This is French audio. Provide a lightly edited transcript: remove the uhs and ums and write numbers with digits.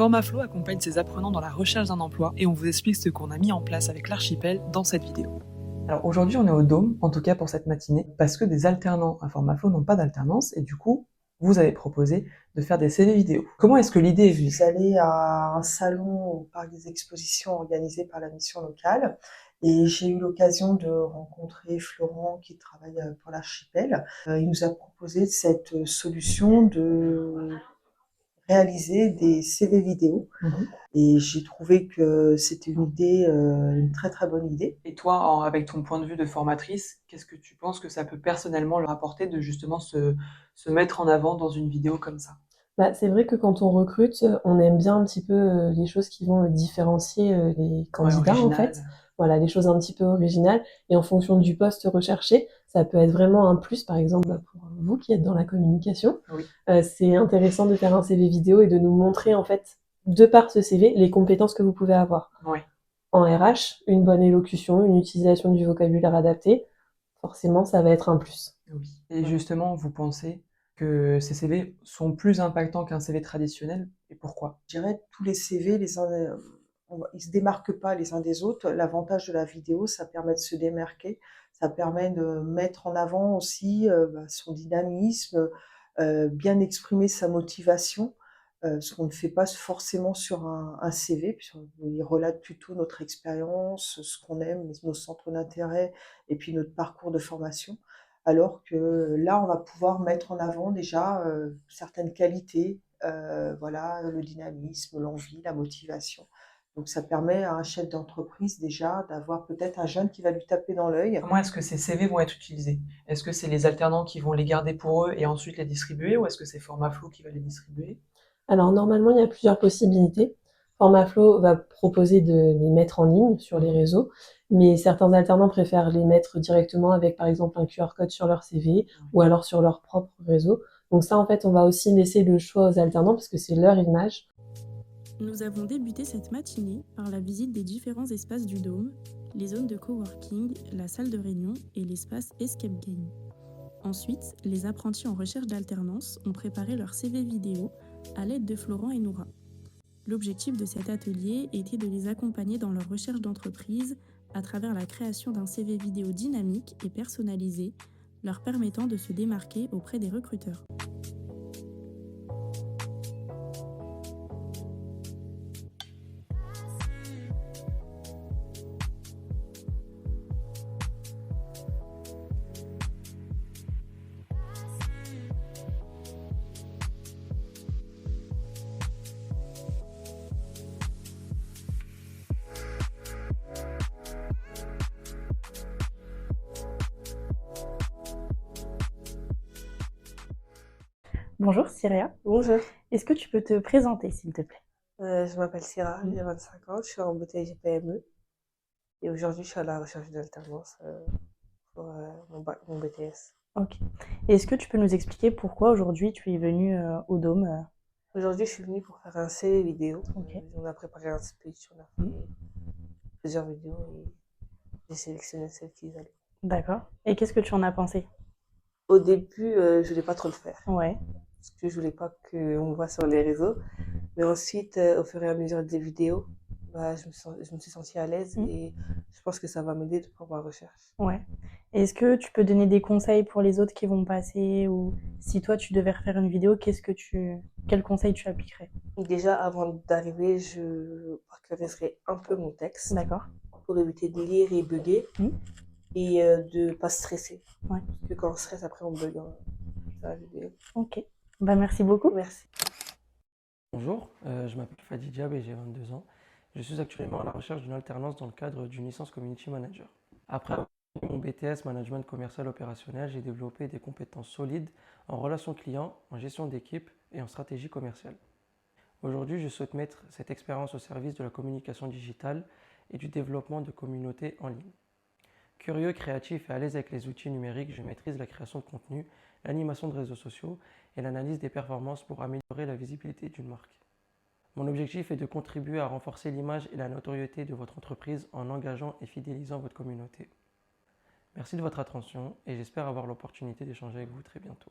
Formaflow accompagne ses apprenants dans la recherche d'un emploi et on vous explique ce qu'on a mis en place avec l'archipel dans cette vidéo. Alors aujourd'hui on est au Dôme, en tout cas pour cette matinée, parce que des alternants à Formaflow n'ont pas d'alternance et du coup vous avez proposé de faire des CV vidéo. Comment est-ce que l'idée est venue? Je suis allée à un salon au parc des expositions organisé par la mission locale et j'ai eu l'occasion de rencontrer Florent qui travaille pour l'archipel. Il nous a proposé cette solution de réaliser des CV vidéo et j'ai trouvé que c'était une très très bonne idée. Et toi, avec ton point de vue de formatrice, qu'est-ce que tu penses que ça peut personnellement leur apporter de justement se mettre en avant dans une vidéo comme ça? C'est vrai que quand on recrute, on aime bien un petit peu les choses qui vont différencier les candidats en fait. Voilà, les choses un petit peu originales et en fonction du poste recherché, ça peut être vraiment un plus, par exemple pour vous qui êtes dans la communication. Oui. C'est intéressant de faire un CV vidéo et de nous montrer en fait, de par ce CV, les compétences que vous pouvez avoir. Oui. En RH, une bonne élocution, une utilisation du vocabulaire adapté, forcément ça va être un plus. Oui. Et justement, vous pensez que ces CV sont plus impactants qu'un CV traditionnel et pourquoi? Je dirais tous les CV, ils se démarquent pas les uns des autres. L'avantage de la vidéo, ça permet de se démarquer, ça permet de mettre en avant aussi son dynamisme, bien exprimer sa motivation, ce qu'on ne fait pas forcément sur un CV, puisqu'il relate plutôt notre expérience, ce qu'on aime, nos centres d'intérêt et puis notre parcours de formation. Alors que là, on va pouvoir mettre en avant déjà certaines qualités, voilà, le dynamisme, l'envie, la motivation. Donc ça permet à un chef d'entreprise déjà d'avoir peut-être un jeune qui va lui taper dans l'œil. Comment est-ce que ces CV vont être utilisés? Est-ce que c'est les alternants qui vont les garder pour eux et ensuite les distribuer ou est-ce que c'est Formaflow qui va les distribuer? Alors normalement, il y a plusieurs possibilités. Formaflow va proposer de les mettre en ligne sur les réseaux, mais certains alternants préfèrent les mettre directement avec par exemple un QR code sur leur CV ou alors sur leur propre réseau. Donc ça, en fait, on va aussi laisser le choix aux alternants parce que c'est leur image. Nous avons débuté cette matinée par la visite des différents espaces du Dôme, les zones de coworking, la salle de réunion et l'espace Escape Game. Ensuite, les apprentis en recherche d'alternance ont préparé leur CV vidéo à l'aide de Florent et Noura. L'objectif de cet atelier était de les accompagner dans leur recherche d'entreprise à travers la création d'un CV vidéo dynamique et personnalisé, leur permettant de se démarquer auprès des recruteurs. Bonjour Syria, Bonjour, est-ce que tu peux te présenter s'il te plaît? je m'appelle Syrah, j'ai 25 ans, je suis en bouteille PME et aujourd'hui je suis à la recherche d'alternance pour mon BTS. Ok. Et est-ce que tu peux nous expliquer pourquoi aujourd'hui tu es venue au Dôme Aujourd'hui, je suis venue pour faire un CV vidéo. Ok. On a préparé un speech, on a fait plusieurs vidéos et j'ai sélectionné celle qui allaient. D'accord. Et qu'est-ce que tu en as pensé? Au début, je voulais pas trop le faire Ouais. parce que je voulais pas qu'on me voit sur les réseaux. Mais ensuite, au fur et à mesure des vidéos, je me suis sentie à l'aise et je pense que ça va m'aider pour ma recherche. Ouais. Et est-ce que tu peux donner des conseils pour les autres qui vont passer ou si toi tu devais refaire une vidéo, quel conseil tu appliquerais? Déjà, avant d'arriver, je parcouриrais un peu mon texte D'accord. pour éviter de lire et bugger et de pas stresser. Ouais. Parce que quand on stresse, après on bug dans la vidéo. Ok. Merci beaucoup. Merci. Bonjour, je m'appelle Fadi Diab et j'ai 22 ans. Je suis actuellement à la recherche d'une alternance dans le cadre d'une licence Community Manager. Après avoir obtenu mon BTS Management Commercial Opérationnel, j'ai développé des compétences solides en relations clients, en gestion d'équipe et en stratégie commerciale. Aujourd'hui, je souhaite mettre cette expérience au service de la communication digitale et du développement de communautés en ligne. Curieux, créatif et à l'aise avec les outils numériques, je maîtrise la création de contenu, l'animation de réseaux sociaux et l'analyse des performances pour améliorer la visibilité d'une marque. Mon objectif est de contribuer à renforcer l'image et la notoriété de votre entreprise en engageant et fidélisant votre communauté. Merci de votre attention et j'espère avoir l'opportunité d'échanger avec vous très bientôt.